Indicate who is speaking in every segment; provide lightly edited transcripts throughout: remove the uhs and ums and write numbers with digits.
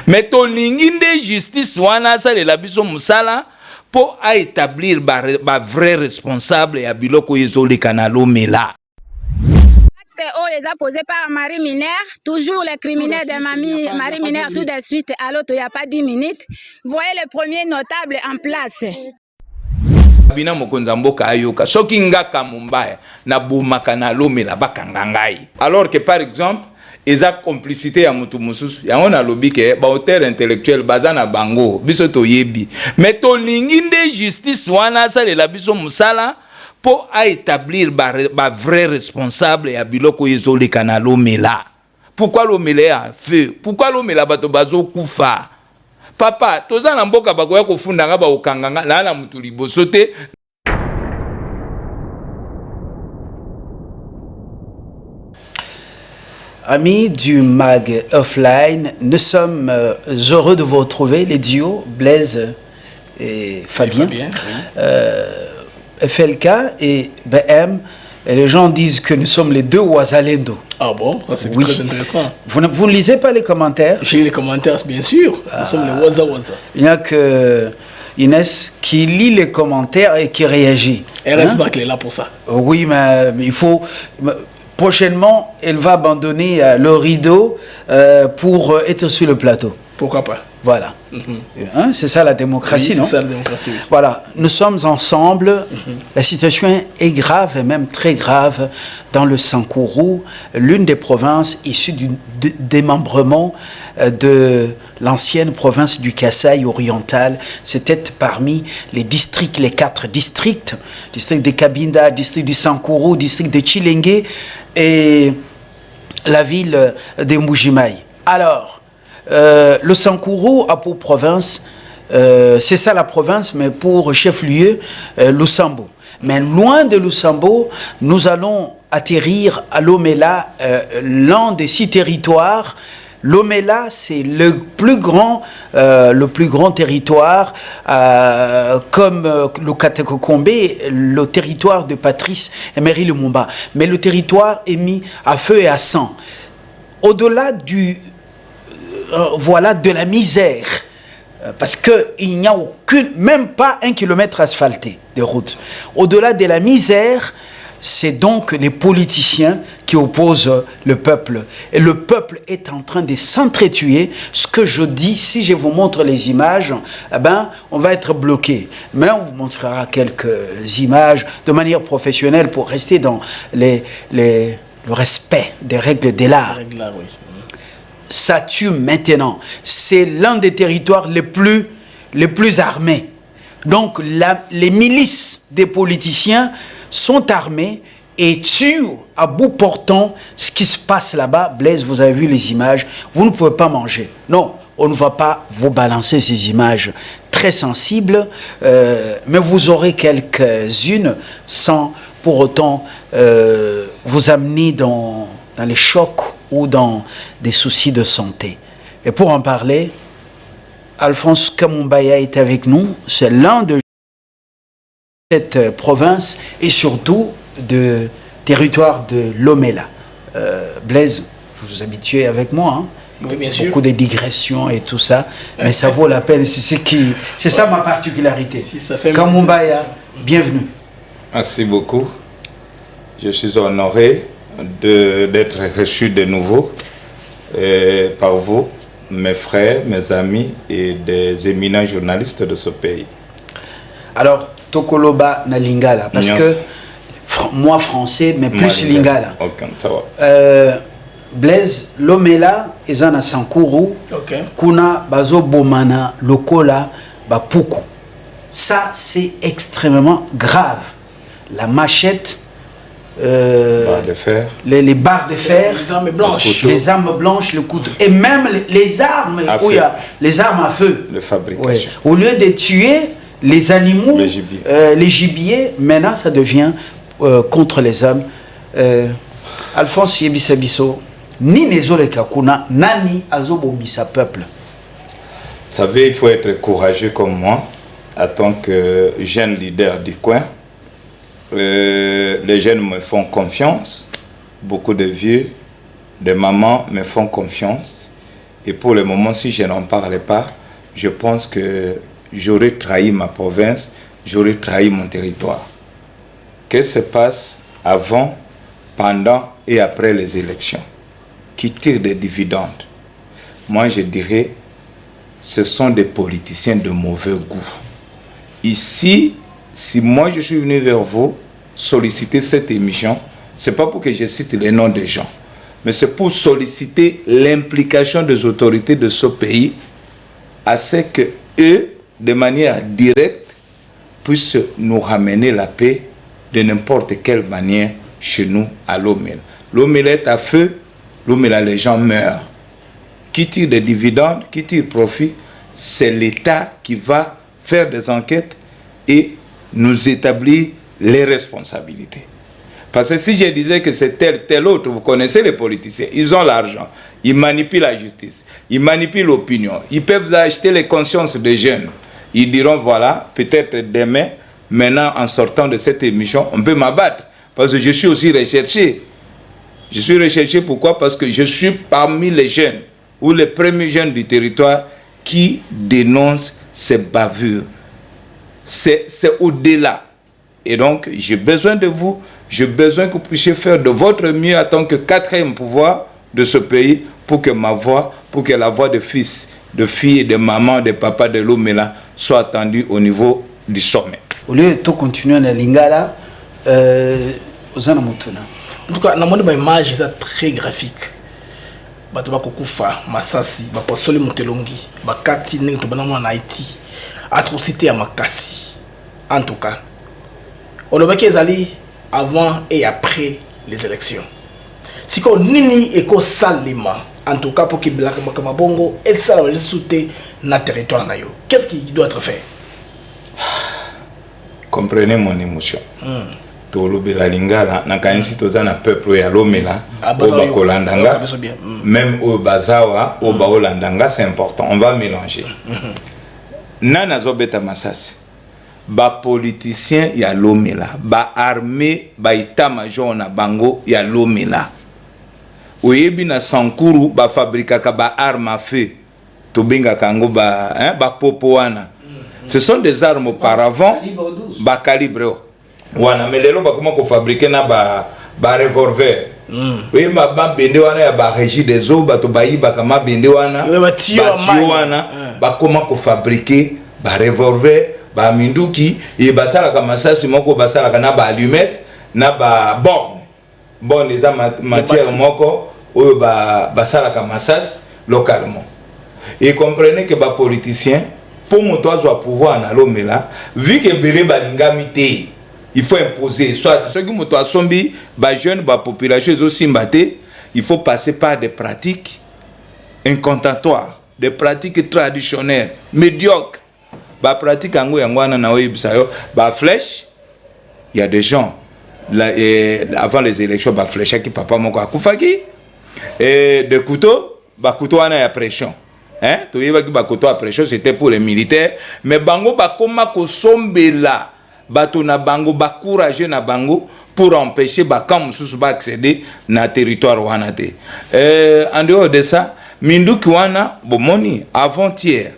Speaker 1: Mais tolingi nde justice wana salela biso musala pour établir ba vrai responsable ya biloko ezoleka na lomela.
Speaker 2: Les a posé par Marie Miner, toujours les criminels de Marie Miner tout de suite, à l'autre il n'y a pas 10 minutes. Voyez les premiers notables en place.
Speaker 1: Bina mokonza mboka ayoka soki ngaka mumbaya na bumaka na lomela bakanga ngai. Alors que par exemple eza complicité ya mutu mususu yango na lobi ke ba auteur intellectuel bazana bango biso toyebi mais tolingi nde justice wana salela biso musala pour établir ba vrai responsable ya biloko ezoleka na lomela. Pourquoi lomela ya feu? Pourquoi lomela bato bazo kufa? Papa, toza na mboka bakoya kofunda nga ba okanganga la na mutu liboso te.
Speaker 3: Amis du MAG Offline, nous sommes heureux de vous retrouver, les duos Blaise et Fabien. FLK et BM. Et les gens disent que nous sommes les deux Ouazalendo.
Speaker 4: Ah bon? C'est
Speaker 3: oui.
Speaker 4: Très intéressant.
Speaker 3: Vous ne lisez pas les commentaires?
Speaker 4: J'ai les commentaires, bien sûr. Nous sommes les Waza.
Speaker 3: Il n'y a que Inès qui lit les commentaires et qui réagit.
Speaker 4: RS Bac est là pour ça.
Speaker 3: Oui, mais il faut... Prochainement, elle va abandonner le rideau pour être sur le plateau.
Speaker 4: Pourquoi pas?
Speaker 3: Voilà. Hein, c'est ça la démocratie,
Speaker 4: oui,
Speaker 3: non?
Speaker 4: C'est ça la démocratie. Oui.
Speaker 3: Voilà, nous sommes ensemble. La situation est grave et même très grave dans le Sankourou, l'une des provinces issues du démembrement de l'ancienne province du Kasaï oriental. C'était parmi les districts, les 4 districts, district de Kabinda, district du Sankourou, district de Chilenge et la ville de Mbujimaï. Alors, le Sankourou a pour province, c'est ça la province, mais pour chef-lieu, Lusambo. Mais loin de Lusambo, nous allons atterrir à Lomela, l'un des 6 territoires. Lomela, c'est le plus grand territoire, comme le Katekokombe, le territoire de Patrice Emery Lumumba. Mais le territoire est mis à feu et à sang. Au-delà du... voilà, de la misère, parce qu'il n'y a même pas 1 kilomètre asphalté de route. Au-delà de la misère, c'est donc les politiciens qui opposent le peuple. Et le peuple est en train de s'entretuer. Ce que je dis, si je vous montre les images, eh ben, on va être bloqué. Mais on vous montrera quelques images de manière professionnelle pour rester dans le respect des règles de l'art. Oui. Ça tue maintenant. C'est l'un des territoires les plus armés. Donc les milices des politiciens sont armées et tuent à bout portant ce qui se passe là-bas. Blaise, vous avez vu les images. Vous ne pouvez pas manger. Non, on ne va pas vous balancer ces images très sensibles, mais vous aurez quelques-unes sans pour autant vous amener dans les chocs ou dans des soucis de santé. Et pour en parler, Alphonse Kamumbaya est avec nous. C'est l'un de cette province et surtout de territoire de Lomela. Blaise, vous vous habituez avec moi, hein?
Speaker 4: Oui, bien sûr.
Speaker 3: Beaucoup de digressions et tout ça, mais ça vaut la peine. C'est ça ma particularité.
Speaker 4: Si ça fait
Speaker 3: Kamumbaya, bienvenue.
Speaker 1: Merci beaucoup. Je suis honoré d'être reçu de nouveau par vous, mes frères, mes amis et des éminents journalistes de ce pays.
Speaker 3: Alors, Tokoloba na Lingala, parce que moi français, mais plus Lingala.
Speaker 1: Okay, ça va.
Speaker 3: Blaise, Lomela, Ezana Sankourou, Kuna Bazo Bomana, Lokola, Bapuku. Ça, c'est extrêmement grave. La machette,
Speaker 1: barres de fer.
Speaker 3: Les barres de fer,
Speaker 4: les armes blanches,
Speaker 3: le couteau, et même les armes, où il y a les armes à feu.
Speaker 1: De fabrication.
Speaker 3: Ouais. Au lieu de tuer les animaux, les gibiers, maintenant ça devient contre les hommes. Alphonse Yebisabiso, ni Nezole Kakuna, nani azobomisa peuple.
Speaker 1: Vous savez, il faut être courageux comme moi, en tant que jeune leader du coin. Les jeunes me font confiance, beaucoup de vieux, de mamans me font confiance Et pour le moment, si je n'en parle pas, je pense que j'aurais trahi ma province, j'aurais trahi mon territoire. Qu'est-ce qui se passe avant, pendant et après les élections? Qui tirent des dividendes? Moi, je dirais, ce sont des politiciens de mauvais goût. Ici, si moi je suis venu vers vous solliciter cette émission, ce n'est pas pour que je cite les noms des gens, mais c'est pour solliciter l'implication des autorités de ce pays à ce que eux, de manière directe, puissent nous ramener la paix de n'importe quelle manière chez nous à Lomela. Lomela est à feu, Lomela, les gens meurent. Qui tire des dividendes, qui tire profit, c'est l'État qui va faire des enquêtes et nous établir les responsabilités. Parce que si je disais que c'est tel autre, vous connaissez les politiciens, ils ont l'argent, ils manipulent la justice, ils manipulent l'opinion, ils peuvent acheter les consciences des jeunes. Ils diront voilà, peut-être demain, maintenant en sortant de cette émission, on peut m'abattre. Parce que je suis aussi recherché. Je suis recherché pourquoi? Parce que je suis parmi les jeunes, ou les premiers jeunes du territoire qui dénoncent ces bavures. C'est au-delà. Et donc, j'ai besoin de vous, j'ai besoin que vous puissiez faire de votre mieux en tant que quatrième pouvoir de ce pays pour que ma voix, pour que la voix de fils, de filles, de mamans, de papas de Lomela soit entendue au niveau du sommet.
Speaker 3: Au lieu de continuer à Lingala, aux Anamotona.
Speaker 4: En tout cas, on a une image très graphique. Bato bakokufa masasi bapasoli mutelongi bakati ndenge to banamo na Haïti atrocité à makasi. En tout cas olobaki ezali avant et après les élections siko nini eko salima en tout cas pour que bilaka makamabongo et ça va sauter na territoire na yo. Qu'est-ce qui doit être fait?
Speaker 1: Comprenez mon émotion. Tolobela lingala na kanisi tozana peuple ya Lomela oba kolandanga même au bazawa oba olandanga, c'est important, on va mélanger. Nana zobeta masasi ba politicien ya Lomela, ba armée, ba état-major na bango ya Lomela. Oyebi na Sankuru ba fabrikaka ba arme à feu to benga kango ba popo wana. Ce sont des armes auparavant ba calibre wana melelo ba comment ko fabriquer na ba revolver. Oui ma ba bende wana ya ba régie des eaux ba to bayi ba kama bende wana ba tio wana ba comment ko fabriquer ba revolver ba minduki et ba sala ka masasi moko ba sala ka na ba allumette na ba borne les matière moko oyo ba sala ka masasi localement. Et comprenez que ba politicien pour monter à pouvoir na Lomela vu que belé balingami te, il faut imposer soit ceux qui montent à sombi ba jeune ba population aussi mbaté, il faut passer par des pratiques incantatoires, des pratiques traditionnelles médiocres. Ba pratique ango yangwana na oyibisayo ba flèche, il y a des gens là, avant les élections ba flèche qui papa moko akufaki et de couteau ba couteau ana ya pression. Hein, to yeba ki ba couteau à pression c'était pour les militaires, mais bango ba koma ko sombela bato na bango ba courageux na bango pour empêcher ba kam susu ba accéder na territoire wana te. En dehors de ça, minduki wana bomoni avant-hier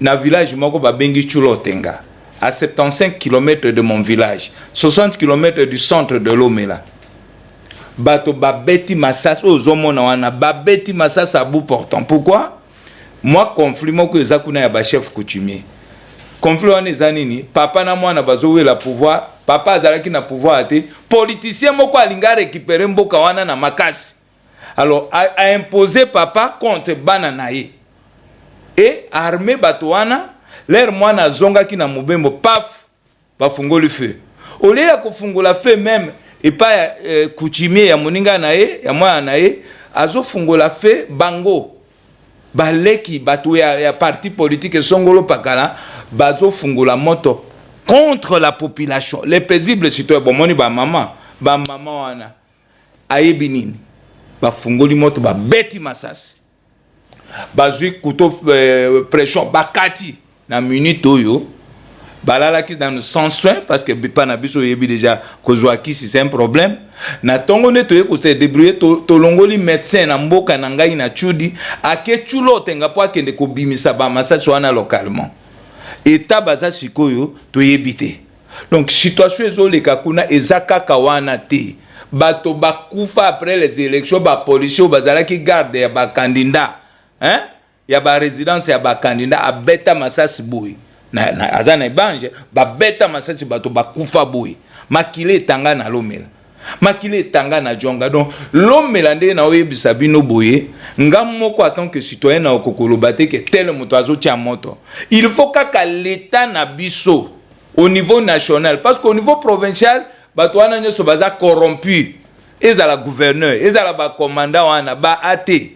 Speaker 1: na village moko ba bengi Chulotenga à 75 km de mon village, 60 km du centre de Lomela. Bato ba beti masas ozomona wana ba beti masas à bout portant. Pourquoi? Moi conflit moko ezakuna ya ba chef coutumier. Conflit wana ezanini papa na mwana bazowe la pouvoir, papa azalaki na pouvoir ate, politicien moko alinga récupérer mboka wana na makasi. Alors a imposé papa contre bana naye. Et armé bato wana l'air mwana zonga ki na mobembo paf ba fungoli feu. Au lieu ya kufungula feu même et pas coutumier ya moninga naye ya mwana naye azo fungola feu bango baleki bato ya parti politique songolo pakala bazo fungola moto contre la population, les paisibles citoyens. Bon moni ba maman wana ayebi nini ba fungoli moto ba beti masasi bazui couteau pression bakati na minute oyo balala qui dans sans soin parce que pas na biso yebi déjà kozwa ki si c'est un problème na tongo ne toye ko se débrouiller to longoli médecin na mboka na ngai na chudi ake chulo tenga po akende ko bimisa ba massage wana localement eta baza sikoyo to yebite donc situation ezoleka kuna ezaka kawana te bato bakufa après les élections ba policiers bazala ki garde ya ba candidat hein ya ba résidence ya ba candidat abeta masasi boy na azana ibanje ba beta masasi bato bakufa boy makile tanga na lomela makile tanga na jonga donc lomela nde na oyebisa bino boye ngam moko en tant que citoyen na okokolo bate que tel moto azotia moto il faut kaka l'état na biso au niveau national parce qu'au niveau provincial bato wana nyoso baza corrompu ezala gouverneur ezala ba commandant wana ba ate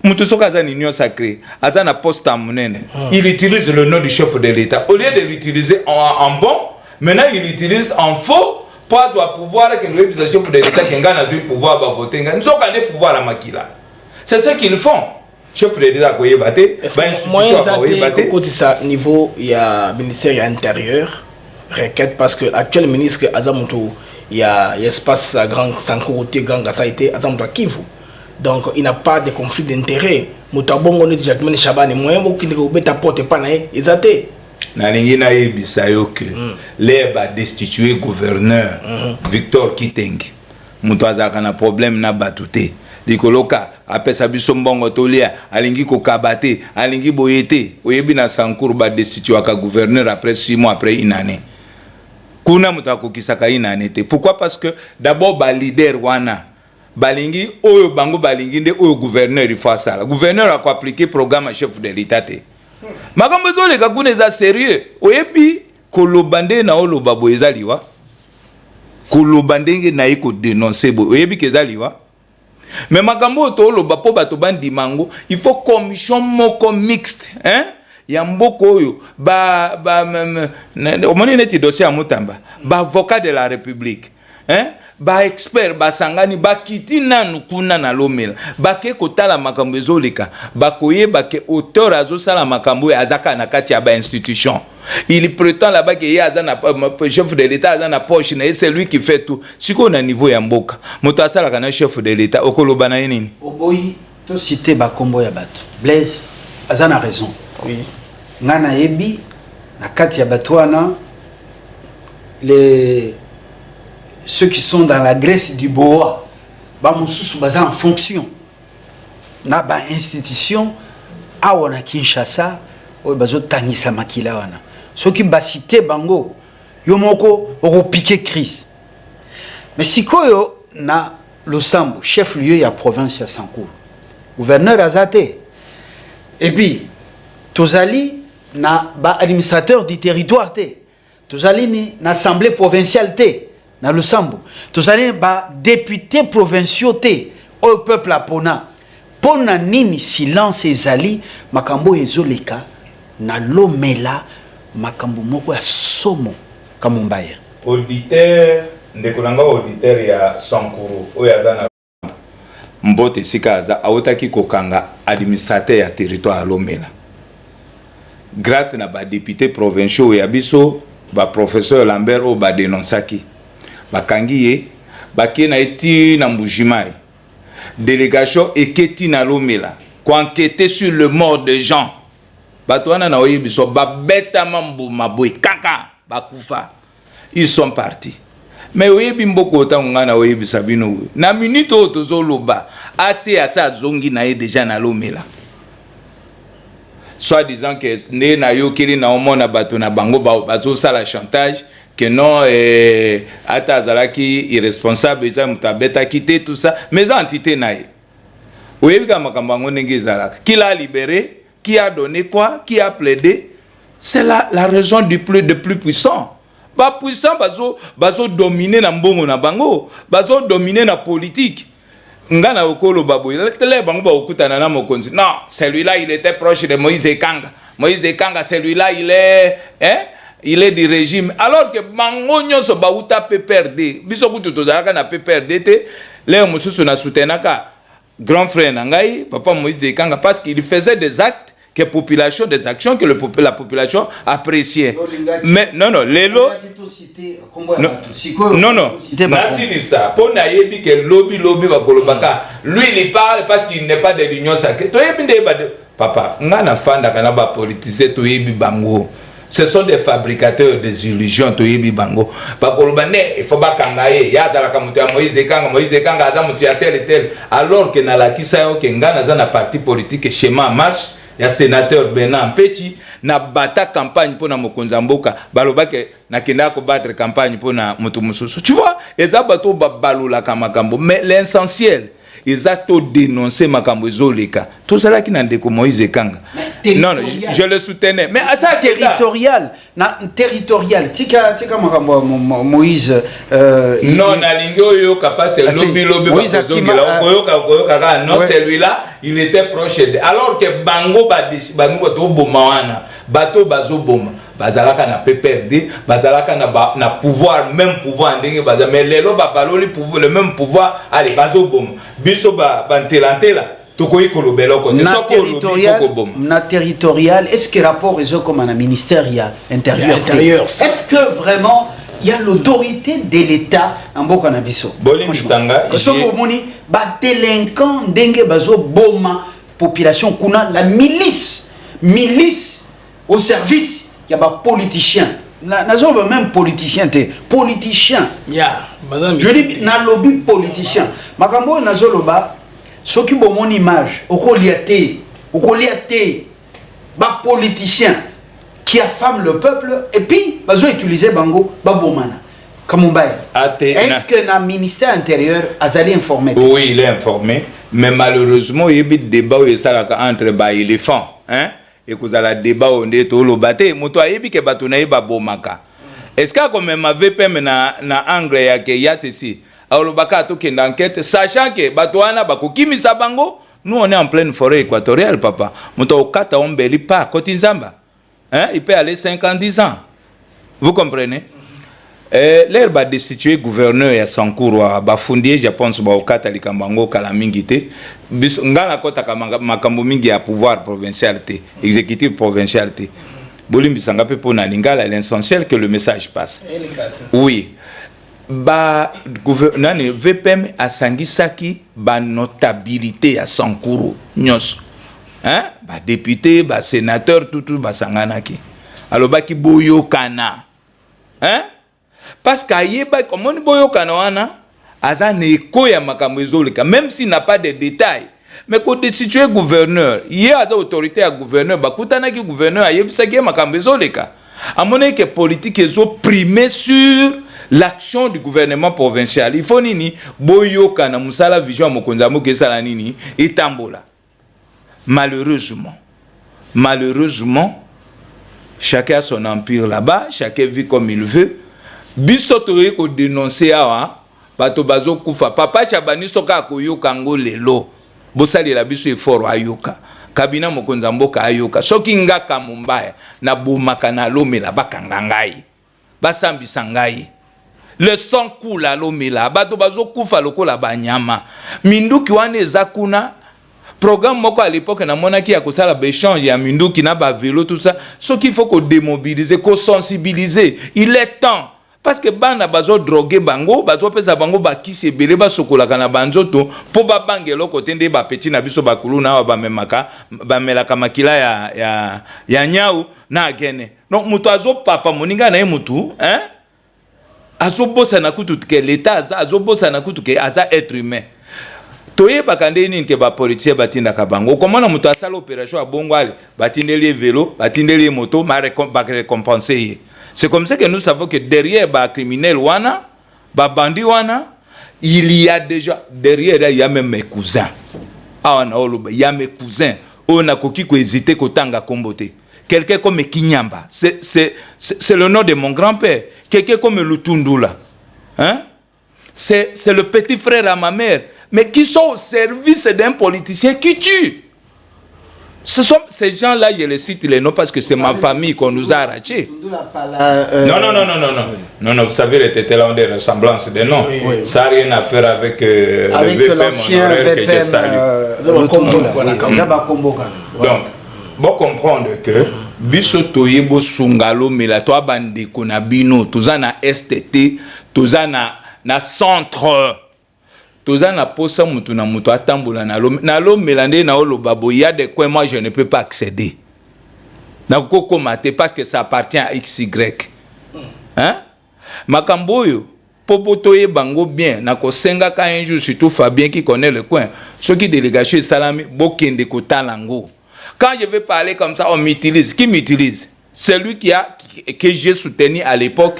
Speaker 1: mutu soka za union sacrée azana poste à monene il utilise le nom du chef de l'état au lieu de l'utiliser en bon maintenant il l'utilise en faux pour avoir pouvoir que le chef de l'état qui ngana du pouvoir ba voter ngana soka ne pouvoir la makila c'est ce qu'ils font chef de l'état ko yebate ba institution
Speaker 4: côté ça niveau il y a ministère intérieur requête parce que actuel ministre Azamuto il y a espace grand Sankoroté grand Gasaïté Azamuto Kivu. Donc il n'a pas de conflit d'intérêt. Mutabongo ne déjà mené Chabane moyen qui ne beta porte pas na ezate.
Speaker 1: Na lingi na yebisa yo que les ba destituer gouverneur Victor Kitenge. Muto azaka na problème na batute. Dikoloka apesa biso mbongo tolia alingi ko kabate alingi boyete oyebi na Sankuru ba destituer ka gouverneur après 6 mois après une année. Kuna muto akokisaka une année te. Pourquoi? Parce que d'abord ba leader wana balingi oyo bango balingi nde oyo gouverneur il faut ça. Le gouverneur a appliqué programme chef de l'état te. Makambo zo le kakune za sérieux. Oyebi kolobande na oloba boyeza liwa. Kolobandenge na iko dénoncer bo. Oyebi keza liwa. Mais makambo to oloba po bato bandi mango, il faut commission moko mixte, hein? Ya mboko oyo ba omoni neti dossier amutamba. Ba avocat de la République. Hein? Ba expert ba sangani ba kiti nanu kuna na lomela ba ke kotala makambo ezoleka ba koyeba ke auteur azosala makambo azaka na kati ya ba institution il prétend là-bas que yaza na chef de l'état aza na poche na c'est lui qui fait tout siko na niveau ya mboka moto asala kana chef de l'état okoloba na nini
Speaker 3: oboyi to citer ba kombo ya bato Blaise aza na raison
Speaker 4: oui
Speaker 3: ngana yebi na kati ya batwana ceux qui sont dans la Grèce du Boa, bamususu baza en fonction. Na ba institution awana Kinshasa, o bazo tangisa makila wana. Ceux qui basité bango, yomoko oko piquer crise. Mais sikoyo na Losambo, chef lieu ya province ya Sankour. Gouverneur azate. Et puis tozali na ba administrateur du territoire te. Tozali ni na assemblée provinciale te. Na Losambo tozali ba député provinciaux te au peuple apona pona nini silence ezali makambo ezoleka na lomela makambo moko ya somo kamumbaya
Speaker 1: auditeur ndekolanga auditeur ya Sankuru oyazana mbote sikaza awotaki kokanga administrateur ya territoire lomela grâce na ba député provinciaux ya biso ba professeur Lambert o ba dénonçaki bakangiye bakena eti na Mbujimai délégation eketi na lomela ko enquêter sur le mort de gens batwana na oyebiso babeta mambu maboy kaka bakufa ils sont partis mais oyebi mboko otanga na oyebisa bino na minute otozoloba ate asa zongi na ye déjà na lomela soit disant que ne na yokeli na omona bato na bango bazo sala chantage que non ata azalaki irresponsable za mutabeta quitter tout ça mais entité nae oyebi ka makambo ngo ndenge ezalaka qui l'a libéré qui a donné quoi qui a plaidé c'est la raison de plus puissant ba puissant bazo dominer na mbongo na bango bazo dominer na politique ngana okolo babo tele bango ba okutana na mokonzi non celui-là il était proche de Moïse Kanga celui-là il est du régime alors que mangonyo so bauta PPRD biso kutu tozalaka na PPRD te leo mususu na soutenaka grand frère nangai papa Moïse Kanga parce qu'il faisait des actes que population, des actions que la population appréciait. Mais non, non, Lelo. Non, non. Nasini ça. Pour naïbi que lobby va kolobaka. Lui, il parle parce qu'il n'est pas de l'union sacrée. Papa, on a un fan de politicien, bango. Ce sont des fabricateurs des illusions, Toyebi Bango. Il faut pas kangaye, ya dans la kamutia Moïse Kanga, Azamutia tel et tel. Alors que dans la Kisayo, que Ngana dans la parti politique, schéma marche, il y a sénateur Benan Petit, na bata campagne pour na Mokonzamboka, balobake na kenda ko battre campagne pour na Mutumususu. Tu vois, ezabato balula kamakambo, mais l'essentiel. Ils ont dénoncé Makambo Zoleka. Tout cela qui n'a déco Moïse Kanga. Non, non, je le soutenais. Mais à ça
Speaker 3: territorial, territorial. Tika Makambo Moïse.
Speaker 1: Non, na lingio yo kappa c'est lobby
Speaker 3: Moïse
Speaker 1: non, celui-là, il était proche de. Alors que Bango to bomawana, bato bazo boma. Bazalaka na PPRD, bazalaka na pouvoir, même pouvoir ndenge bazala, mais lelo babaloli pouvoir, le même pouvoir, allez bazo bom. Biso bantelantela, tokoyi kolobelo ko.
Speaker 3: Na territorial, est-ce que rapport est comme un ministère intérieur? Est-ce que vraiment il y a l'autorité de l'État en Bokanabiso?
Speaker 1: Boli Sanga,
Speaker 3: que ce moni ba délinquant ndenge bazo boma population kuna la milice au service. Il y a des politiciens. Même politicien, politicien. Je dis, na lobby politicien. Makambo nazoloba, ce qui est mon image, au koliate, ba politicien qui affame le peuple et puis bazo utiliser bango babomana. Kamumbaye. Est-ce que le ministère intérieur a allé informer?
Speaker 1: Oui, il est informé, mais malheureusement il y a des débats entre les éléphants, hein? Et que vous allez débat on est tout le bâté moto ayebi ke bato na yeba bomaka est-ce que comme ma VPM na anglais ya ke ya tisi alors baka to ke enquête sachant que bato wana bakokimisa bango nous on est en pleine forêt équatoriale papa moto okata ombeli pas kotinzamba hein il peut aller 50 ans vous comprenez l'air ba destituer gouverneur ya Sankourwa ba fundier je pense ba okata likambango kala mingité bis ngana kota makambo mingi ya pouvoir provincialité exécutif provincialité bolimbi sanga pe pona lingala l'essentiel que le message passe oui ba gouverneur VPM asangisaki ba notabilité à Sankourwa nyos hein ba député ba sénateur tout ba sanganaki alors ba ki boyokana hein parce qu'ayeba comme on boyo kanawana azane eko ya makambo ezoleka même s'il n'a pas de détails mais quand destituer gouverneur il y a autorité à gouverneur bakutana ki gouverneur ayebisa ki makambo ezoleka amone que politique ezo primer sur l'action du gouvernement provincial il faut nini boyo kana musala vision mokonzamo ke sala nini etambola malheureusement chacun a son empire là-bas chacun vit comme il veut. Biso toye ko dénoncer awa bato bazo kufa papa Chabani soka koyoka ngo lelo bosali la biso effort ayoka kabina mokonzamboka ayoka soki ngaka mumbaya na bumaka na lomela bakanga ngai basambisa ngai le sang coule lomela bato bazo kufa lokola banyama minduki wana ezakuna programme moko à l'époque na monaki ya kosala échange ya minduki na ba vélo tout ça ce qu'il faut ko démobiliser ko sensibiliser il est temps. Parce que bana bazo drogué bango, bazo pesa bango ba kisi ebele ba sokola kana banzoto po ba bangelo côté nde ba petit na biso bakulu na ba memaka ba melaka makila ya nyau na gene. Donc muto azo papa moninga na mutu, hein? Azo bossa na kutu ke l'état azo bossa na kutu ke aza être humain. Toye bakande nini ke ba politicien batinda ka bango. Comment na muto asala opération a bongo ale, batindeli vélo, batindeli moto, ba récompenser. C'est comme ça que nous savons que derrière les criminels, les bandits, il y a déjà, derrière, il y a même mes cousins. Il y a mes cousins. On a hésité à comboter. Quelqu'un comme Kinyamba, c'est le nom de mon grand-père. Quelqu'un comme Lutundula. Hein? C'est le petit frère à ma mère. Mais qui sont au service d'un politicien qui tue. Ce sont ces gens-là, je les cite les noms parce que c'est ma famille qu'on nous a arrachés. Non, vous savez, les tétés là ont des ressemblances de noms. Oui. Ça n'a rien à faire avec le VPM honoraire que je salue.
Speaker 3: Donc,
Speaker 1: bon comprendre que biso toyebo sungalo mela to abandi kona bino toza na STT toza na centre toza na posa mutu na mutu atambola na lo melande na olobabo il y a des coins moi je ne peux pas accéder na koko mate parce que ça appartient à XY hein makambo yo popo toye bango bien na ko senga ka un jour surtout Fabien qui connaît le coin ceux qui délégation salami bokende ko talango. Quand je vais parler comme ça, on m'utilise. Qui m'utilise? Celui que j'ai soutenu à l'époque,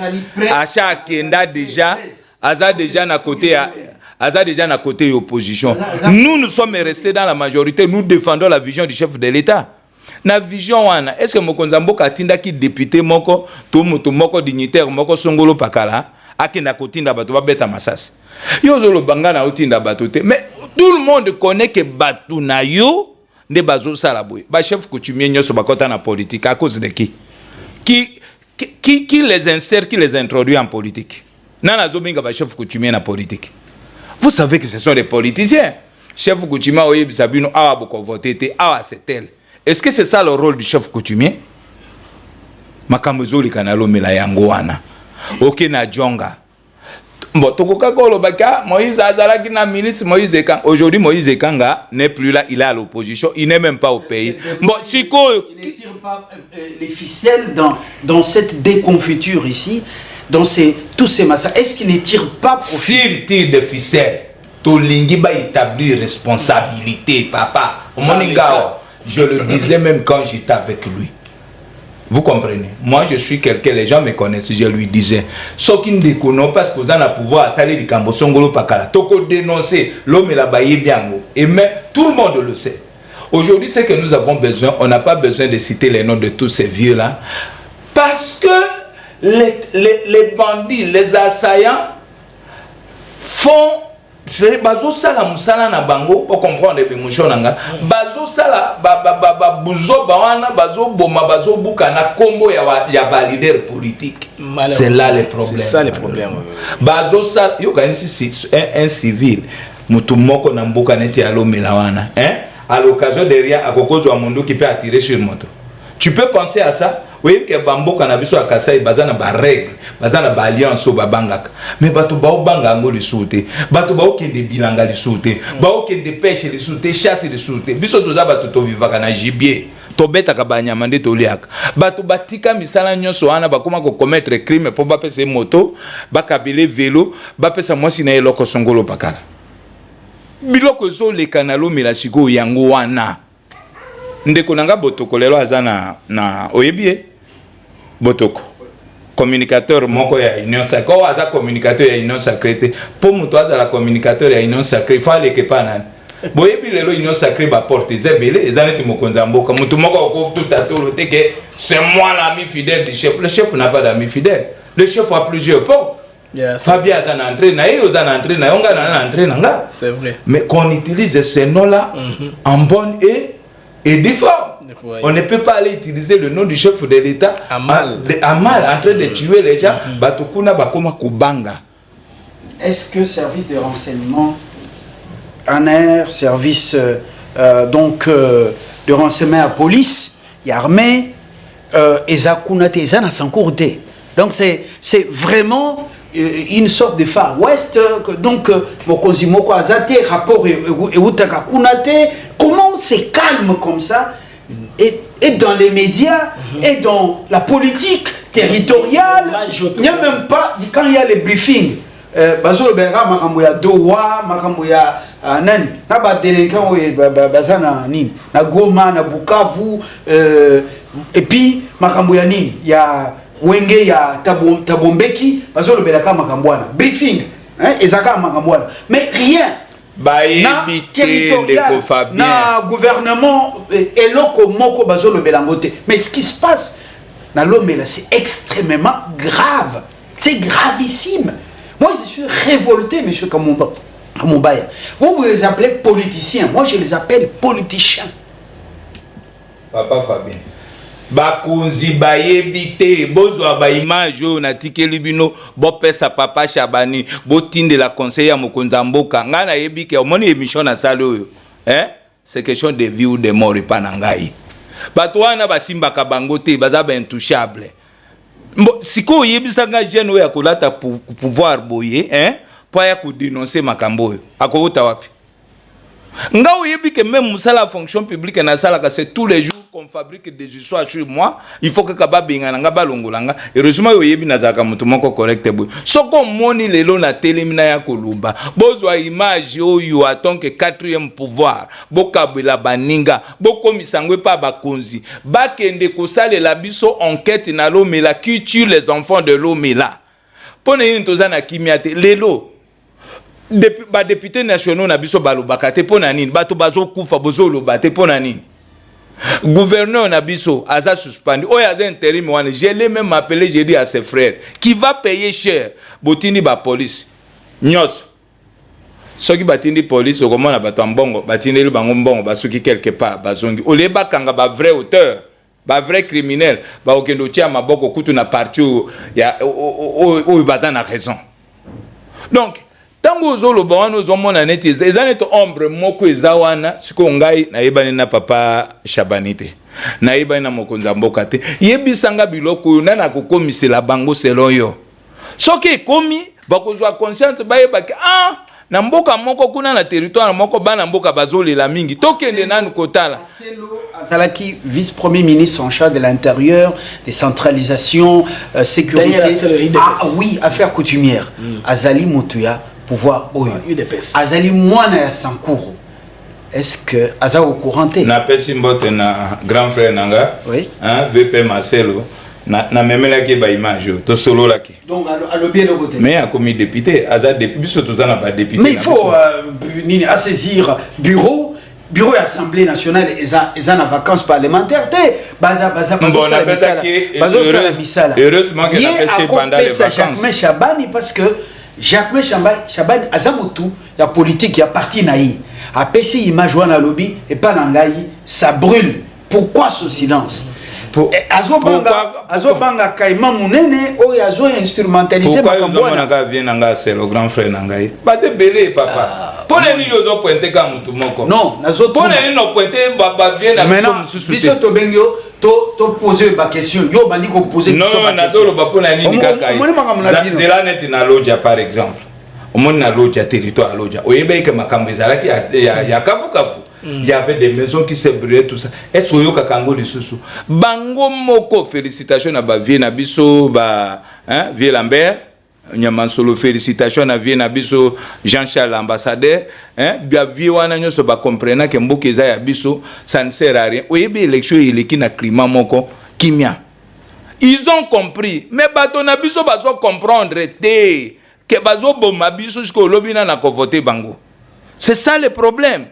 Speaker 1: Acha Kenda déjà, Aza déjà na côté opposition. Nous sommes restés dans la majorité, nous défendons la vision du chef de l'État. Na vision wana, est-ce que Mokonzambo Katinda qui député moko, tout moko dignitaire moko songolo pakala, akenda kotinda bato ba beta masasi. Yo zolo banga na otinda bato te, mais tout le monde connaît que bato na yo ne bazo salaboy ba chef coutumier nyoso bakota na politique à cause de qui les insère, qui les introduit en politique. Nana zominga ba chef coutumier na politique. Vous savez que ce sont des politiciens. Chef coutumier oyebi sabino awa boko voter te awa c'est tel. Est-ce que c'est ça le rôle du chef coutumier? Makambo li kanalo mela yango wana. OK na jonga. Bon, Moïse Azalaki na milice, Moïse Ekanga. Aujourd'hui, Moïse Ekanga n'est plus là, il est à l'opposition, il n'est même pas au pays. Bon, Chico.
Speaker 3: Il ne tire pas les ficelles dans cette déconfiture ici, dans tous ces massacres. Est-ce qu'il ne tire pas
Speaker 1: s'il tire des ficelles, Tolingi va établir responsabilité, papa. Je le disais même quand j'étais avec lui. Vous comprenez? Moi, je suis quelqu'un, les gens me connaissent, je lui disais. Ce qui ne déconnent parce que vous avez le pouvoir à saler du Cambo Songolo Pakala. Toko dénoncer l'homme et la baille bien. Et mais tout le monde le sait. Aujourd'hui, c'est que nous avons besoin, on n'a pas besoin de citer les noms de tous ces vieux-là. Parce que les bandits, les assaillants font. C'est bazo sala musala na bango pour comprendre l'émotion nanga bazo sala buzo bawana bazo boma bazo buka na kombo ya ba leader politique. C'est là le problème.
Speaker 4: C'est ça le problème.
Speaker 1: Bazo sala yo ganisi un civil mutu moko na mboka neti alo melawana à l'occasion de rien à kokozo wa mondo qui peut attirer sur moto. Tu peux penser à ça? Oui, que Bambo Kanabiso Akasai, Bazana ba règle, Bazana ba alliance au Babangak. Mais Bato Bao Bangango les sauté, Bato Bao qui de bilanga les sauté, Bao qui de pêche les sauté, chasse les sauté. Biso toza Bato to vivaka gibier. Tobeta kabanya mande toliak. Bato batika misala nyonso wana bakoma ko commettre crime pour ba pese moto, ba kabele vélo, ba pesa mwasi na eloko songolo pakala. Biloko zo le kanalo milasiko yango wana. Ndeko nanga Botoko lelo azana na oyebie Botoko communicateur moko ya Union Sacrée ko aza communicateur ya Union Sacrée pour muto aza la communicateur ya Union Sacrée fallait que pas nan boyebi lelo Union Sacrée ba porte zebele ezaneti mokonza mboka mutu moko ko tout atolo te que c'est moi l'ami fidèle du chef. Le chef n'a pas d'ami fidèle, le chef a plusieurs portes. Yes. Fabien azana entré na yo azana entré na yonga na entré nanga, c'est vrai, mais qu'on utilise ces noms là en bonne et des fois, on ne peut pas aller utiliser le nom du chef de l'État à mal, en train de tuer les gens. Batokuna bakoma kubanga.
Speaker 3: Est-ce que service de renseignement, ANR, service de renseignement à police, et armée, Ezakunate, Ezana Sankourte. Donc c'est vraiment une sorte de Far West. Donc, Mokonzimoko Azate, rapport Eutaka Kunate, comment c'est calme comme ça, et dans les médias, et dans la politique territoriale, il n'y a même pas, quand il y a les briefings, Bazolo Bera, Makamboya Dowa, Makamboya Nani, Naba Délinquant, Bazana Nin, na Goma, na Bukavu, et puis Makamboya Nin, il y a Wenge ya Tabombeki, Bazolo Belaka Makambwana, briefing, Ezaka Makambwana, mais rien. Na territorial, na gouvernement, et loko moko Bazolo Belangote. Mais ce qui se passe dans l'homme là, c'est extrêmement grave, c'est gravissime. Moi je suis révolté, monsieur Kamumbaya. Vous les appelez politiciens, moi je les appelle politiciens.
Speaker 1: Papa Fabien. Bakunzi bayebite bozwa ba image na tikeli bino bo pesa papa Chabani bo tinde la conseillère Mokonza Mboka ngana yebike omoni émission na salo c'est question de vie ou de mort pa na ngai bato wana basimbaka bango te baza ba intouchable. Siko yebisanga jeune oyo akolata pouvoir boye po ya ko dénoncer makambo oyo akouta wapi? Nga oyebi que même musala la fonction publique na sala ka c'est tous les jours qu'on fabrique des histoires sur moi, il faut que kaba benga nga balongolanga. Heureusement oyebi nazaka mutu moko correct boy. Soko moni lelo na telemina ya koluba. Bozwa image oyo aton que quatrième pouvoir. Bokabela baninga, bokomisangwe pa bakonzi. Bakende kosale la biso enquête na Lomela qui tue les enfants de Lomela. Pone yini tozana kimiate lelo. Ba député nationaux na biso balobaka te pona nini bato bazo kufa bozo loba te pona nini gouverneur na biso aza suspendu oya aza intérim wana je l'ai même appelé, j'ai dit à ses frères qui va payer cher botini ba police nyos soki batindi police okomona bato mbongo batindi le bango mbongo basuki quelque part bazongi ole bakanga ba vrai auteur ba vrai criminel ba okendo tia maboko kutu na parti ya o baza na raison. Donc tango ozolo bawano zomona neti ezaneto ombre moko ezawana siko ngai na yebani na papa Shabanite na yebani na mokonza mboka te yebisanga biloko na kokomisela bango selon yo soki komi bakozwa conscience bayebaki na mboka moko kuna na territoire moko bana mboka bazolela mingi tokende nanu kotala
Speaker 3: Azalaki vice-premier ministre en charge de l'intérieur, décentralisation, sécurité. Oui, affaires coutumières. Azali Motuya pouvoir oyo azali mwana ya Sankuru. Est-ce que aza au courant te
Speaker 1: na pesi mbote na grand frère nanga
Speaker 3: oui
Speaker 1: VP Marcelo na memela ki ba image to solo laki
Speaker 3: donc allo bien le côté
Speaker 1: mais a commis député aza biso tozana ba député
Speaker 3: mais il faut nini à saisir bureau et assemblée nationale eza na vacances parlementaires te baza heureusement que na pesi pendant les vacances Jacques Chabani parce que Jacques Chabani azamutu ya politique ya parti naï a PC image wana lobby et pas nangai ça brûle. Pourquoi ce silence? Azobanga kaima munene o yazo instrumentaliser makambo wana
Speaker 1: ka vient nanga c'est le grand frère nangai ba te belé papa pone ni yozo pointer ka mutu moko
Speaker 3: non nazo
Speaker 1: pone ni no pointer ba vient na biso
Speaker 3: biso to bengyo to poser ba question yo bandi ko poser
Speaker 1: biso ba question non na dolo ba pona nini kaka zela net na loja par exemple au monde na loja territoire loja oyebe ke makambo ezalaki ya kafu il y avait des maisons qui se brûlaient tout ça est-ce que yoka kango lisusu bango moko félicitations na ba vie na biso ba vie Lambert Nyamansolo félicitations na vie na biso Jean-Charles ambassadeur bia vie wana nyoso ba comprendre que mboka eza ya biso ça ne sert à rien oyebe élection ileki na climat moko kimia ils ont compris mais bato na biso bazo comprendre te que bazo boma biso jusqu'au lobina na ko voter bango c'est ça le problème.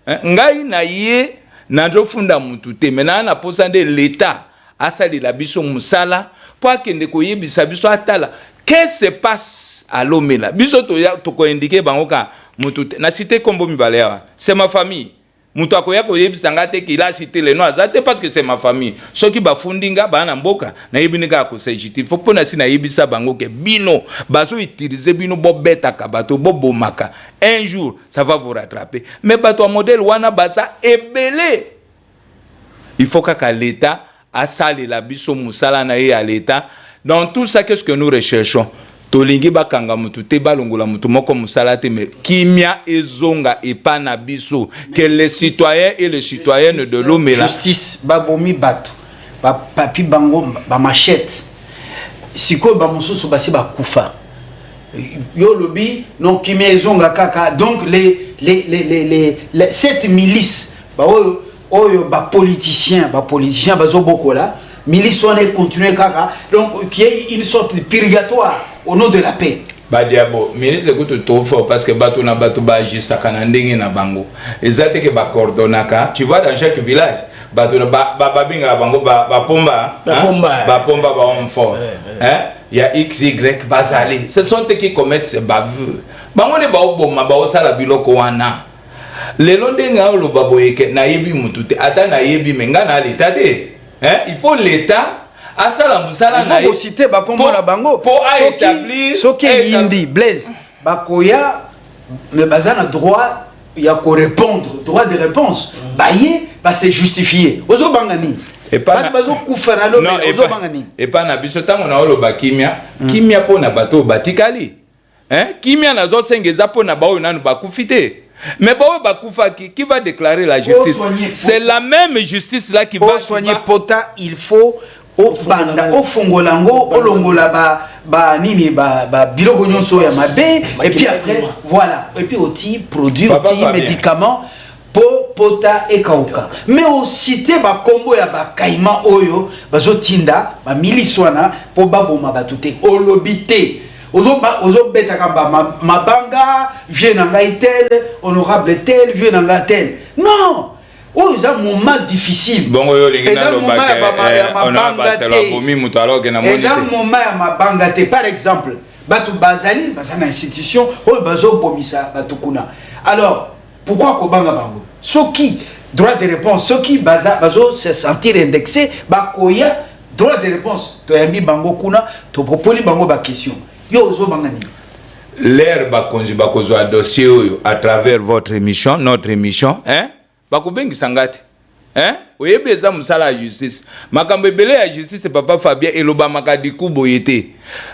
Speaker 1: Ngai na ye na ndofunda mutu te mena na posande l'état asali la biso musala po akende ko yebisa biso atala qu'est-ce se passe à Lomela biso to ko indiquer bango ka mutu na cité kombo mibale ya c'est ma famille mutu akoya ko yebisa ngate qu'il a cité les noms azate parce que c'est ma famille soki bafundinga bana mboka na yebinika ko s'agit faut pona si na yebisa bango ke bino bazo utiliser bino bo beta ka bato bo bomaka un jour ça va vous rattraper mais bato modèle wana basa ebele il faut que l'état a salé la biso musala na à l'état dans tout ça qu'est-ce que nous recherchons tolingi bakanga mutu te balongola mutu moko musala te mais kimia ezonga epana biso que les citoyens et les citoyennes de Lomela
Speaker 3: justice babomi bato ba papi bango ba machette siko ba mususu basi ba kufa yo lobi non kimia ezonga kaka donc cette milice ba oyo ba politiciens bazo bokola milice on est continuer kaka donc qui est une sorte de purgatoire au nom de la paix.
Speaker 1: Badiabo, ministre écoute trop fort parce que bato na bato ba agissa kana ndenge na bango. Ezate ke ba coordonnaka, tu vois dans chaque village, bato na ba binga bango ba pomba, ba homme fort. Il y a XY bazali. Ce sont eux qui commettent ces bavures. Bango ne ba oboma ba osala biloko wana. Lelo ndenga olo baboyeke na yebi mutute ata na yebi menga na l'état te. Il faut l'état à ça la musala na
Speaker 3: il faut citer ba kombo la bango
Speaker 1: pour établir
Speaker 3: soki yindi Blaise bakoya mais bazana droit il y a qu'à répondre, droit de réponse. Baye, bah c'est justifié. Ozo bangani.
Speaker 1: Et pas na et pas na biso tango na olo bakimia, kimia po na bato batikali. Hein? Kimia na zo sengeza po na bao nanu bakufite. Mais bao bakufaki, qui va déclarer la justice? C'est la même justice là qui va
Speaker 3: soigner Pota, il faut au banda au fongolango au longola ba nini ba biloko nyonso ya mabe et puis après voilà et puis aussi produit aussi médicaments pour Pota et Kauka mais aussi te ba combo ya ba kaima oyo bazotinda ba miliswana po baboma batute olobité ozo beta kamba mabanga vient ngai tel honorable tel vient ngai tel non. Oh, c'est un moment difficile.
Speaker 1: Bon, c'est un moment
Speaker 3: par exemple, Batu Bazali, Bazana institution, oh, Bazo Bomisa, Batukuna. Alors, pourquoi Kobanga Bango? Ceux qui, droit de réponse, ceux qui Bazo se sentir indexé, Bakoya, droit de réponse, Toyambi Bango Kuna, Topopoli Bango ba question. Yo, Zo Bangani.
Speaker 1: L'air Bakonji Bakozo a dossier à travers votre émission, notre émission, hein? Bakubengi sangati hein oyebeza musala ya justice makambo ebele ya justice papa Fabien eloba makadi kuboyete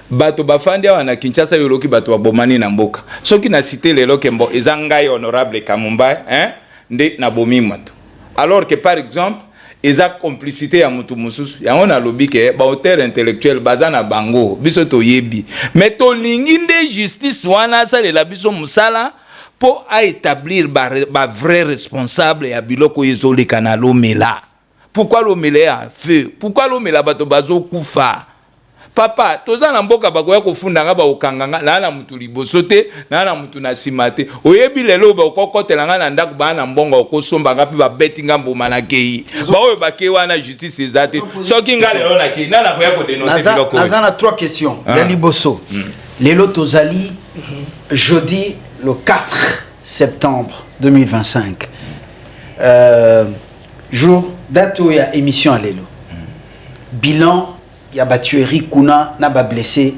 Speaker 1: bato bafandi wana Kinshasa yoloki bato babomani na mboka soki na cité lelo kembo ezangai honorable Kamumba hein nde na bomi mato alors que par exemple eza complicité ya mutu mususu yango na lobi ke ba auteur intellectuel bazana bango biso toyebi mais to lingi nde justice wana salela biso musala pour établir ba vrai responsable ya biloko ezoli kana lomela. Pourquoi lomela a feu? Pourquoi lomela bato bazo kufa? Papa, toza na mboka bakoya kofunda nga ba okanganga na mutu liboso te na mutu na simate. Oyebi lelo ba okokotela nga na ndako ba na mbongo okosomba nga pe ba betinga mboma na kei. Ba oyo ba kei wana justice ezate. Soki nga lelo na kei na koya ko dénoncer biloko.
Speaker 3: Nazana 3 questions. Ya liboso. Lelo tozali jeudi le 4 septembre 2025. Jour, date où il y a émission à l'élo. Bilan, il y a tuerie, kuna, n'a pas blessé.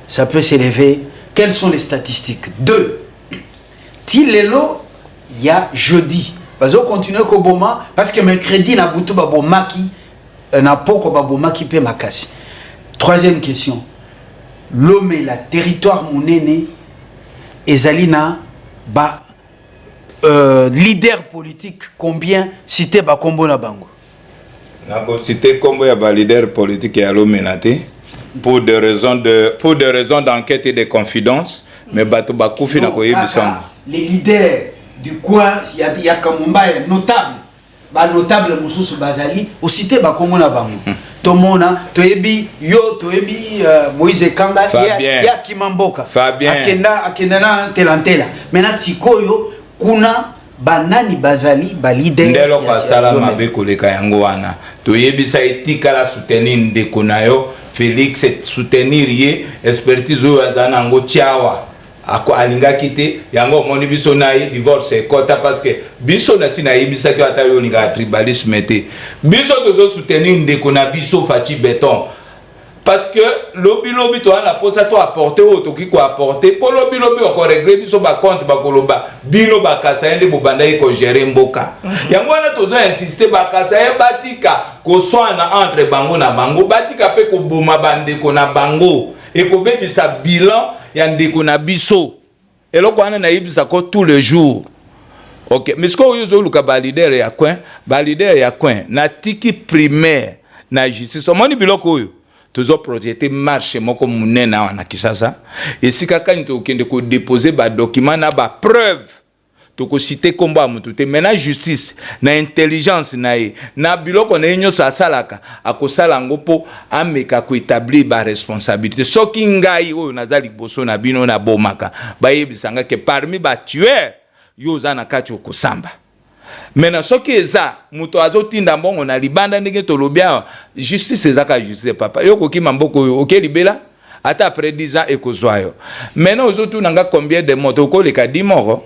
Speaker 3: Ça peut s'élever. Quelles sont les statistiques? 2. Ti l'élo, il y a jeudi. Parce qu'on continue au Boma, parce que mercredi, n'a boutou babomaki, n'a pas babomaki pe makasi. 3e question. L'homme et la territoire mounene, ezalina ba leader politique combien cité ba kombo na bango
Speaker 1: nako cité kombo ya ba leader politique ya lomenate pour des raisons d'enquête et de confidence mais bato ba kufi na koyebisanga
Speaker 3: les leaders du coin il y a Kamumba notable ba notable mususu bazali au cité ba kombo na bango tomona toyebi yo toyebi Moïse Kanga ya Kimamboka
Speaker 1: Fabien
Speaker 3: akenda na telantela maintenant sikoyo kuna banani bazali ba leader
Speaker 1: ndelo kwa sala mabe koleka yango wana toyebisa etika la soutenir ndeko nayo Félix soutenir ye expertise oyo azana ngo tiawa ako alinga kite yango moni biso na divorce kota parce que biso na sina yebisa ki ata yo linga tribalisme te biso tozo soutenir ndeko na biso Fachi Béton parce que lobby to ana posa to apporter o to ki ko apporter pour lobby ko régler biso ba compte ba koloba bino ba kasayende bo bandai ko gérer mboka yango wana tozo insister ba kasaye batika ko swana entre bango na bango batika pe ko boma bande ko na bango et ko bebisa bilan ya ndeko na biso eloko wana na yibisa ko tous les jours. OK mais ce ko yozo luka ba leader ya coin na tiki primaire na justice omoni biloko oyo tozo projeté marche moko munena wana Kisasa esika kani to kende ko déposer ba document na ba preuve to ko citer kombo amutu te mena justice na intelligence na biloko na enyo sa salaka akosala ngo po ameka ko établir ba responsabilité soki ngai oyo nazali boso na bino na bomaka ba yebisanga ke parmi ba tueur yo za na kati okosamba. Maintenant soki eza muto azotinda mbongo na libanda ndenge tolobia justice ezaka justice papa yoko ki mamboko oyo okelibela ata après 10 ans ekozwayo. Maintenant ozotu nanga combien de morts okoleka 10 morts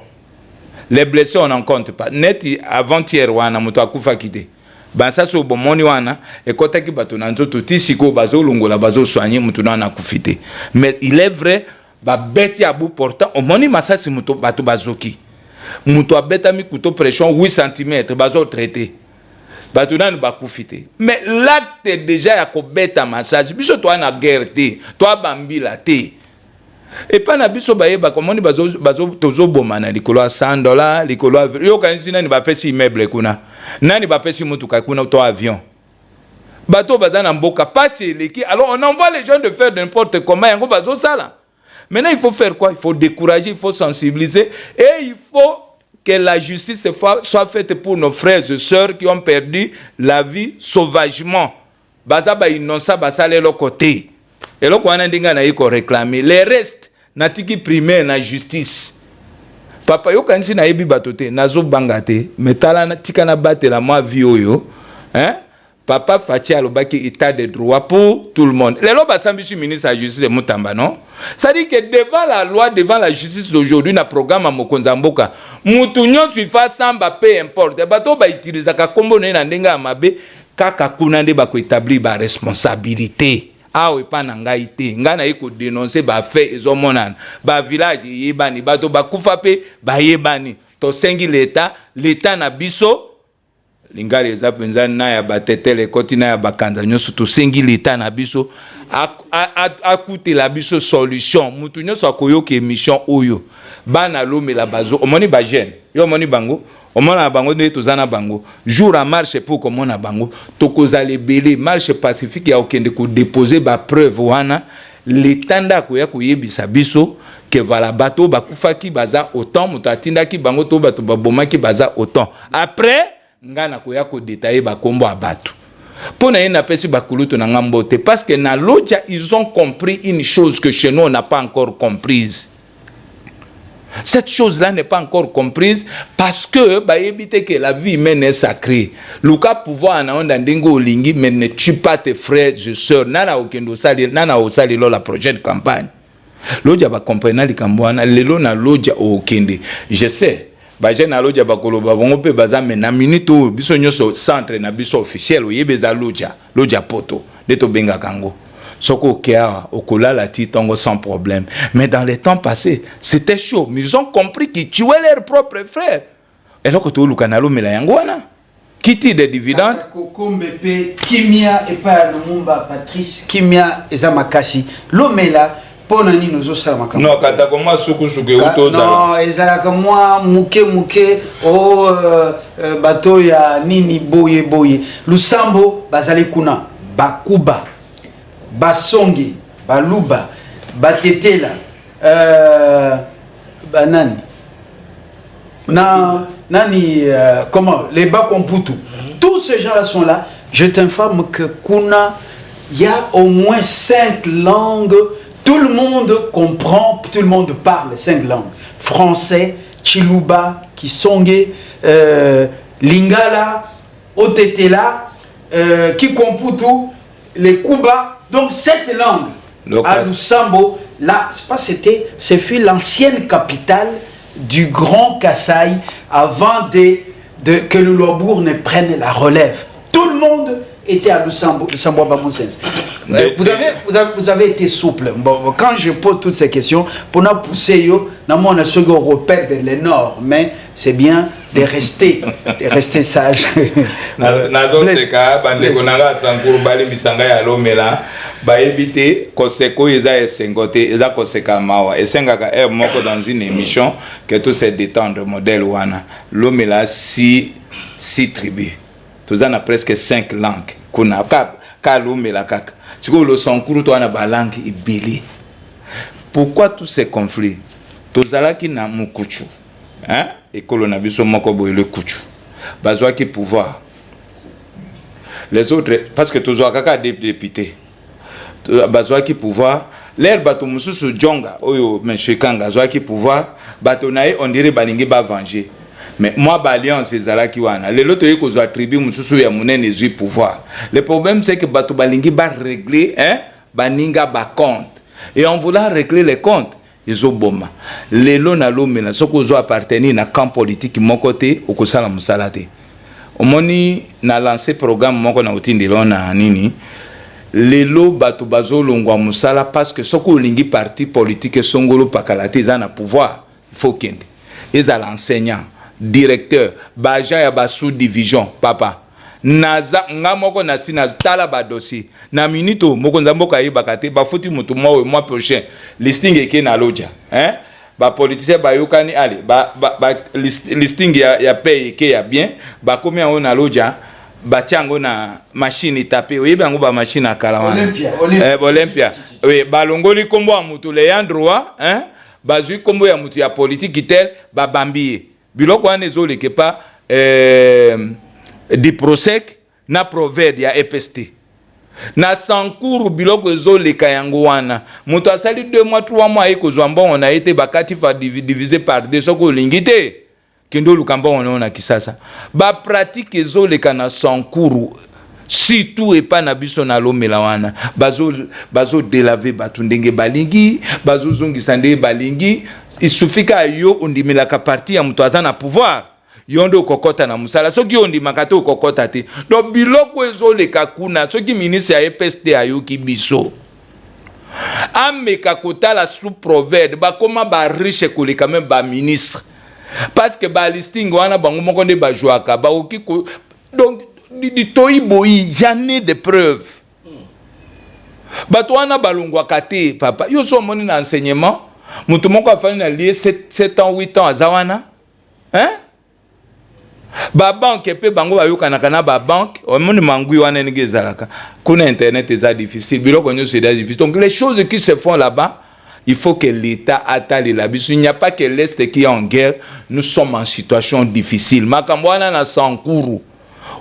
Speaker 1: les blessés on en compte pas net avant-hier wana muto akufa kite bansa so bomoni wana ekotaki bato na nzoto tisiko bazolongola bazosoigner muto na kufite mais il est vrai ba beti abu portant omoni masasi muto bato bazoki mutu abetami couteau pression 8 cm bazo traité bato nani bakufite mais l'acte déjà ya kobeta massage biso to na guerre te to bambila te et pas na biso bayeba komoni bazo tozo bomana likolo $100 likolo yo kanisi nani bapesi immeuble kuna nani bapesi mutuka kuna to avion bato bazana mboka passe leki alors on envoie les gens de faire n'importe comment yango bazo sala. Maintenant il faut faire quoi? Il faut décourager, il faut sensibiliser et il faut que la justice soit faite pour nos frères et sœurs qui ont perdu la vie sauvagement. Baza ba innocent basale lo côté. Et lo kwana ndinga na yiko réclamer. Les restes natiki primaire na justice. Papa yo kanisi na yebi batote nazo bangate metala na tika na batela moi vie oyo. Hein? Papa Fachi alobaki état de droit pour tout le monde. Les lois basambishi ministre de la justice de Mutamba, non? Ça dit que devant la loi, devant la justice d'aujourd'hui, na programme à Mokonzamboka, Moutounion suifa samba peu importe. Bato ba utiliser ka kombo na ndenga amabe kaka kunande ba ko établir ba responsabilité. Ah oui pas na ngai te. Ngana iko dénoncer ba fait ezomonana. Ba village yebani, bato ba kufa pe ba yebani. To sengi l'état na biso lingari eza penza na ya batetele koti na ya bakanda nyoso to sengi l'état na biso akuti la biso solution mutu nyoso akoyoka émission oyo bana lomela bazo omoni ba jeune yo omoni bango omona bango ne tozana bango jour à marche pour komona bango tokozale belé marche pacifique ya okende ko déposer ba preuve wana l'état ndako ya koyebisa biso que voilà bato bakufaki baza autant mutatindaki bango to bato babomaki baza autant après ngana koya ko détailler ba kombo abatu pona yena pesi bakuluto na ngambote parce que na loja ils ont compris une chose que chez nous on n'a pas encore comprise. Cette chose-là n'est pas encore comprise parce que bah éviter que la vie humaine est sacrée. Luka pouvoir na onda ndingo olingi mais ne tue pas tes frères et sœurs nana okendo sali nana osali la prochaine campagne. Loja ba comprendre likambwana lelo na loja okende. Je sais ba jena loja bakolo babongo pe bazame na minute o biso nyoso centre na biso officiel oyebeza loja poto de to benga kango soko kia okolala titongo sans problème mais dans les temps passés c'était chaud mais ils ont compris qu'ils tuaient leurs propres frères et là que to lukanalo mela yangwana kiti de dividendes
Speaker 3: kokombe pe kimia et pas Lumumba Patrice kimia eza makasi lomela pona ni nozo sala makambo
Speaker 1: non kata koma suku utoza
Speaker 3: non ezala ka moi muke o bato ya nini boye lusambo bazali kuna bakuba basongi baluba batetela banani nani comment les bakomputu tous ces gens là sont là. Je t'informe que kuna il y a au moins 5 langues. Tout le monde comprend, tout le monde parle 5 langues. Français, Chiluba, Kisonge, Lingala, Otetela, Kikomputu, les Kuba. Donc 7 langues. À Lusambo, là, c'est fait l'ancienne capitale du Grand Kasaï avant que le Lobourg ne prenne la relève. Tout le monde était à Lusambo à bon sens. Vous avez été souple. Bon, quand je pose toutes ces questions, pour nous pousser, nous avons un second repère de l'énorme, mais c'est bien de rester sage.
Speaker 1: Dans une émission que tout se détendre modèle wana l'omela si tribus. Tous en a presque 5 langues. Kuna ka l'omela kaka. Tu vois le sonkuru to ana ba langue ibeli. Pourquoi tous ces conflits? Tozalaki na mukuchu. Hein? Ekolo na biso moko boyele kuchu. Bazwa ki pouvoir. Les autres parce que tozwa kaka député. Bazwa ki pouvoir. L'air bato mususu jonga oyo menshikanga zwa ki pouvoir bato nae on dirait balingi ba venger. Mais moi alliance ezalaki wana lelo to yeko zo tribu mususu ya munene zui pouvoir. Le problème c'est que bato balingi ba régler baninga ba compte et en voulant régler les comptes ezoboma lelo na lomela soko zo appartenir na camp politique mon côté okosala musalate omoni na lancer programme moko na utindelo na nini lelo bato bazolongwa musala parce que soko olingi parti politique songolo pakalate za na pouvoir faut kende ezala enseignant directeur baja ya ba sous division papa naza nga moko na sina tala ba dossier na minito moko nzamboka yebaka te bafuti mutu mois prochain listing eke na loja ba politicien ba yokani ale ba listing ya paye ke ya bien ba komi yango na loja ba tiango na machine taper oyebi yango ba machine akala wana Olympia oui ba longoli kombo ya mutu le yandroa bazui kombo ya mutu ya politique tel ba bambiye biloko wana ezoleke pa diprosec na proverbe ya EPST na sankuru biloko ezoleka yango wana mutu asali 2 mois 3 mois ekozwa mbongo na ete bakati fa diviser par 2 soko olingi te kendo lukamba ona na kisasa ba pratique ezoleka na sankuru surtout epa na biso na lomela wana bazo delaver batu ndenge balingi bazo zongisa ndenge balingi isufika yo ondimelaka parti ya mutu aza na pouvoir yondo kokota na musala soki ondimaka te kokota te donc biloko ezoleka kuna soki ministre ya EPST ayoki biso ameka kotala sous proverbe bakoma ba riche koleka même ba ministre parce que ba listing wana bango moko nde ba jouaka ba oki donc di toiboyi jamais de preuves bato wana balongwaka te papa yo so moni na enseignement mutu moko afani na lié 7 ans 8 ans azawana ba banque pe bango bayokanaka na ba banque omoni mangui wana ndenge ezalaka kuna internet eza difficile biloko nyonso eza difficile donc les choses qui se font là-bas il faut que l'État attale la biso. Il n'y a pas que l'Est qui est en guerre, nous sommes en situation difficile makambo wana na sankuru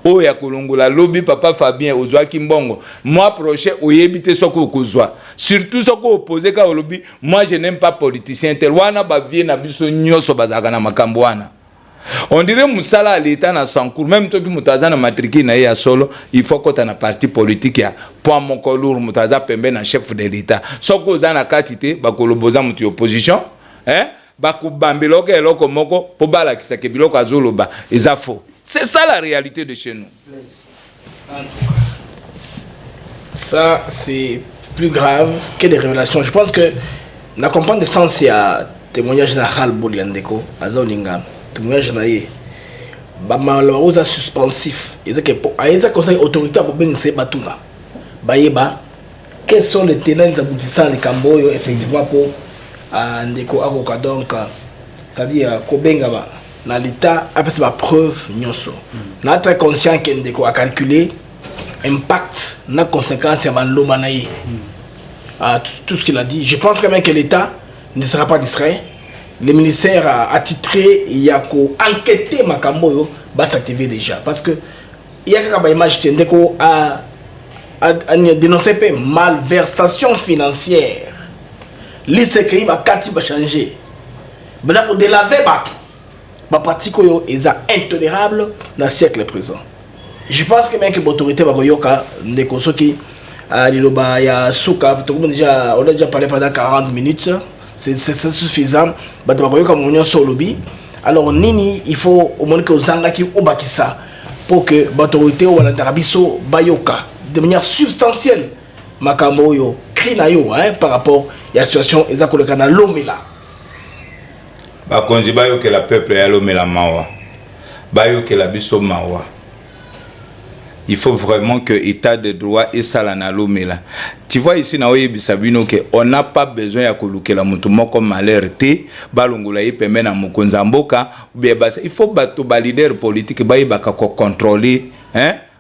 Speaker 1: o ya kolongola lobby papa Fabien ozwa kimbongo moi prochain oyebite soko kozwa surtout soko opposé ka lobby moi je n'aime pas politicien tel wana ba vie na biso nyoso bazaka na makambo wana on dirait musala à l'état na sankour même to ki mutaza na matriki na ya solo il faut que na parti politique ya point moko lourd mutaza pembe na chef de l'état soko za na katité ba koloboza mutu opposition ba kubambelo ke eloko moko po bala kisake biloko azoloba eza faux. C'est ça la réalité de chez nous.
Speaker 4: Ça, c'est plus grave que des révélations. Je pense que la campagne de sens, il y a témoignage général Boliandeko, Azaolinga, témoignage général. Malheureusement, suspensif. Il y a un conseil autoritaire pour bien se battre. Bayeba, quels sont les tenants et les aboutissants de Camboyo, effectivement, pour Ndeko Aroka, donc, c'est-à-dire Kobengaba. Dans l'État, après c'est ma preuve, nyonso. On est très conscient qu'il y a calculé impact, na conséquence à l'Omanaï. Tout ce qu'il a dit. Je pense quand même que l'État ne sera pas distrait. Le ministère a attitré, il y a enquêté Makamboyo, bah s'activer déjà. Parce que il y a quand même image Ndeko a dénoncé malversation financière. Liste qui va changer. Mais là, on délaver ma partie est intolérable dans le siècle présent. Je pense que même que l'autorité va yoka des consoki à l'Iloba ya souka on a déjà parlé pendant 40 minutes c'est suffisant bah yoka mon sur lobby alors nini il faut au moins que zanga qui obakisa pour que l'autorité ou l'interabiso bayoka de manière substantielle makambo yo krina yo par rapport à la situation exactement na lomela.
Speaker 1: Bakonzi bayo que la peuple ya lomela mawa bayo que la biso mawa il faut vraiment que état de droit et ça na lomela tu vois ici na oyebi sabino que on n'a pas besoin ya kolukela mutu moko malheur te balongola ye pembe na mokonza mboka bien basa il faut bato ba leader politique baye baka ko contrôler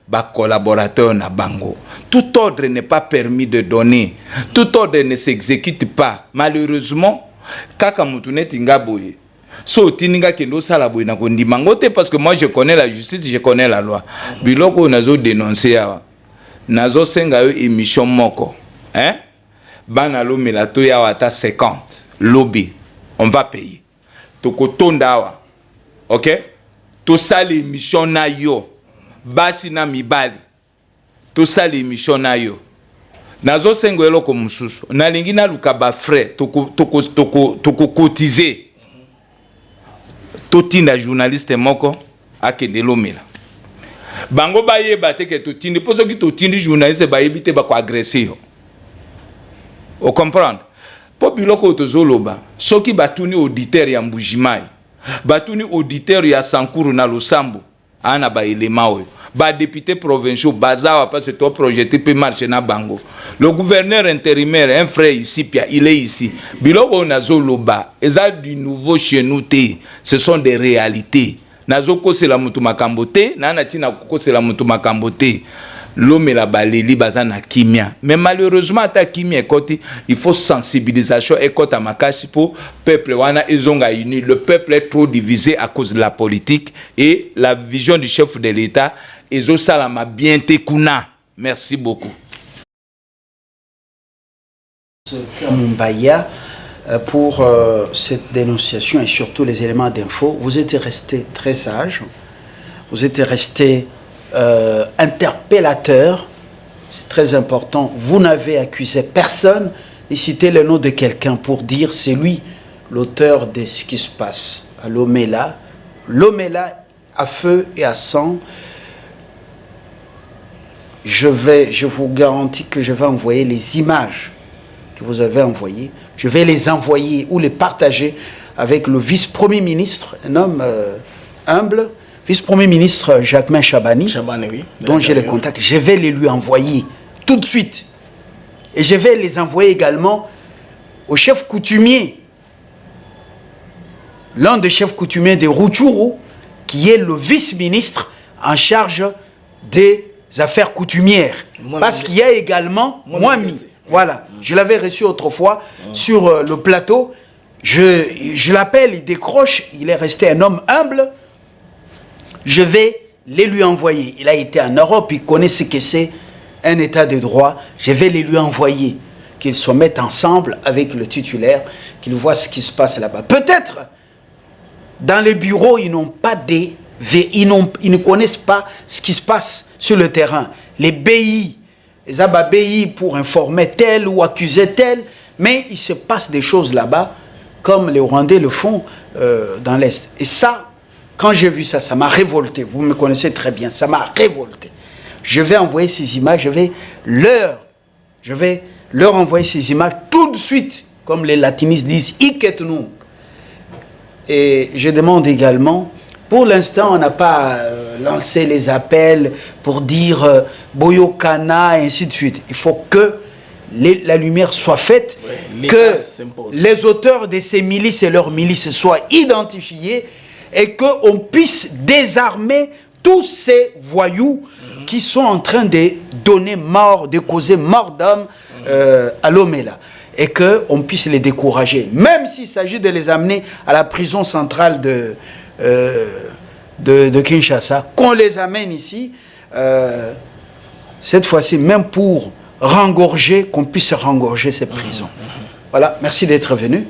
Speaker 1: ba collaborateur na bango. Tout ordre n'est pas permis de donner, tout ordre ne s'exécute pas malheureusement. Kaka mutuneti ngaboye so tininga kendo sala boye na kondimango te parce que moi je connais la justice, je connais la loi. Biloko nazo dénoncer ya nazo senga yo émission moko bana lomela to ya wata 50 lobby on va payer toko tondawa OK to sala émission na yo basi na mibali to sala émission na yo nazo sengo eloko mususu nalingi na luka ba frais toko cotiser totinda journaliste moko akende lomela bango bayeba te ke totindi poso ki totindi journaliste bayebite ba ko agresser yo o comprendre po biloko tozoloba soki batuni auditeur ya mbujimai batuni auditeur ya Sankuru na Losambo ana ba élément oyo ba député provinciaux bazawa parce que ton projet peut marcher na bango. Le gouverneur intérimaire un frère ici pia il est ici biloko nazo loba eza du nouveau chez nous té, ce sont des réalités nazo kosela mutu makambo te na na tina kosela mutu makambo te. L'homme et la baleli bazana kimia. Mais malheureusement, ta kimia côté, il faut sensibilisation et côté à makasi pour peuple wana ezonga uni. Le peuple est trop divisé à cause de la politique et la vision du chef de l'État. Ezo salama bien te kuna. Merci beaucoup.
Speaker 3: Mumbaya pour cette dénonciation et surtout les éléments d'info. Vous êtes resté très sage. Vous êtes resté interpellateur, c'est très important. Vous n'avez accusé personne et cité le nom de quelqu'un pour dire c'est lui l'auteur de ce qui se passe à Lomela. Lomela à feu et à sang. Je vous garantis que je vais envoyer les images que vous avez envoyées. Je vais les envoyer ou les partager avec le vice-premier ministre, un homme humble, vice-premier ministre Jacquemain Chabani,
Speaker 4: Oui.
Speaker 3: dont j'ai les contacts. Je vais les lui envoyer tout de suite. Et je vais les envoyer également au chef coutumier, l'un des chefs coutumiers de Rutshuru, qui est le vice-ministre en charge des affaires coutumières. Parce qu'il y a également Mwami. Voilà, je l'avais reçu autrefois sur le plateau. Je l'appelle, il décroche, il est resté un homme humble. Je vais les lui envoyer. Il a été en Europe, il connaît ce que c'est un état de droit. Je vais les lui envoyer, qu'ils se mettent ensemble avec le titulaire, qu'ils voient ce qui se passe là-bas. Peut-être, dans les bureaux, ils n'ont pas ils ne connaissent pas ce qui se passe sur le terrain. Les BI, les BI pour informer tel ou accuser tel, mais il se passe des choses là-bas, comme les Rwandais le font dans l'Est. Et ça, quand j'ai vu ça, ça m'a révolté. Vous me connaissez très bien, ça m'a révolté. Je vais envoyer ces images, je vais leur envoyer ces images tout de suite, comme les latinistes disent, iketnung. Et je demande également, pour l'instant, on n'a pas lancé les appels pour dire Boyokana et ainsi de suite. Il faut que la lumière soit faite, que les auteurs de ces milices et leurs milices soient identifiés et qu'on puisse désarmer tous ces voyous qui sont en train de donner mort, de causer mort d'homme à Lomela. Et qu'on puisse les décourager. Même s'il s'agit de les amener à la prison centrale de Kinshasa, qu'on les amène ici, cette fois-ci, même pour rengorger, qu'on puisse rengorger ces prisons. Voilà, merci d'être venu.